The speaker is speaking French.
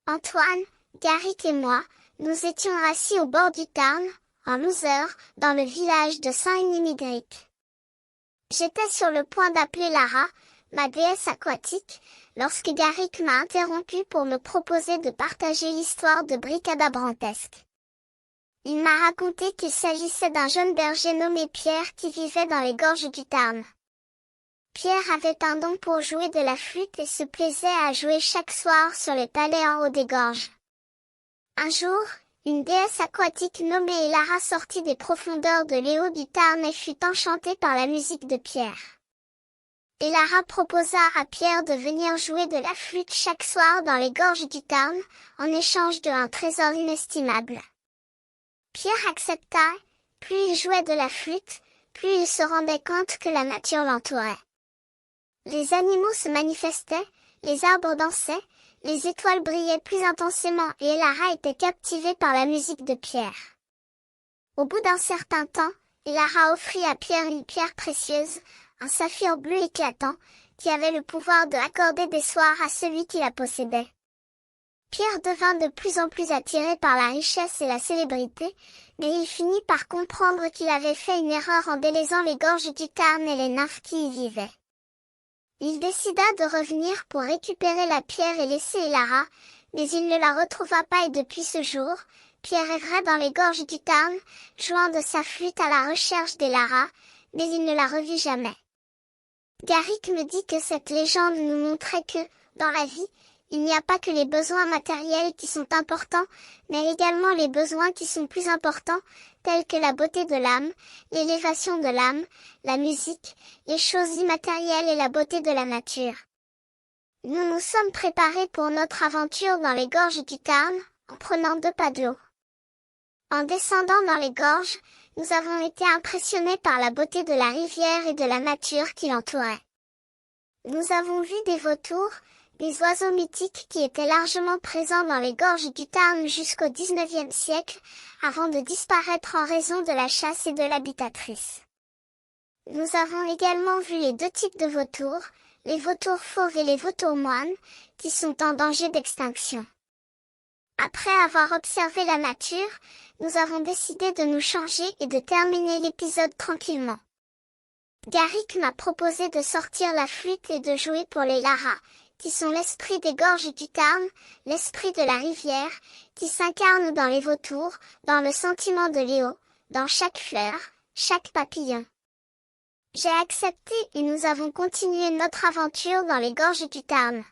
Antoine, Garrick et moi, nous étions assis au bord du Tarn, en loser, dans le village de Saint-Imigric. J'étais sur le point d'appeler Lara, ma déesse aquatique, lorsque Garrick m'a interrompu pour me proposer de partager l'histoire de Bricadabrantesque. Il m'a raconté qu'il s'agissait d'un jeune berger nommé Pierre qui vivait dans les gorges du Tarn. Pierre avait un don pour jouer de la flûte et se plaisait à jouer chaque soir sur les palais en haut des gorges. Un jour, une déesse aquatique nommée Lara sortit des profondeurs de l'Éau du Tarn et fut enchantée par la musique de Pierre. Lara proposa à Pierre de venir jouer de la flûte chaque soir dans les gorges du Tarn, en échange d'un trésor inestimable. Pierre accepta, plus il jouait de la flûte, plus il se rendait compte que la nature l'entourait. Les animaux se manifestaient, les arbres dansaient, les étoiles brillaient plus intensément et Lara était captivée par la musique de Pierre. Au bout d'un certain temps, Lara offrit à Pierre une pierre précieuse, un saphir bleu éclatant, qui avait le pouvoir de accorder des soirs à celui qui la possédait. Pierre devint de plus en plus attiré par la richesse et la célébrité, mais il finit par comprendre qu'il avait fait une erreur en délaissant les gorges du Tarn et les nymphes qui y vivaient. Il décida de revenir pour récupérer la pierre et laisser Lara, mais il ne la retrouva pas et depuis ce jour, Pierre errait dans les gorges du Tarn, jouant de sa flûte à la recherche d'Lara, mais il ne la revit jamais. Garrick me dit que cette légende nous montrait que, dans la vie, il n'y a pas que les besoins matériels qui sont importants, mais également les besoins qui sont plus importants, tels que la beauté de l'âme, l'élévation de l'âme, la musique, les choses immatérielles et la beauté de la nature. Nous nous sommes préparés pour notre aventure dans les gorges du Tarn, en prenant 2 pas d'eau. En descendant dans les gorges, nous avons été impressionnés par la beauté de la rivière et de la nature qui l'entourait. Nous avons vu des vautours, des oiseaux mythiques qui étaient largement présents dans les gorges du Tarn jusqu'au XIXe siècle, avant de disparaître en raison de la chasse et de l'habitatrice. Nous avons également vu les 2 types de vautours, les vautours fauves et les vautours moines, qui sont en danger d'extinction. Après avoir observé la nature, nous avons décidé de nous changer et de terminer l'épisode tranquillement. Garrick m'a proposé de sortir la flûte et de jouer pour les Lara, qui sont l'esprit des gorges du Tarn, l'esprit de la rivière, qui s'incarne dans les vautours, dans le sentiment de l'Éau, dans chaque fleur, chaque papillon. J'ai accepté et nous avons continué notre aventure dans les gorges du Tarn.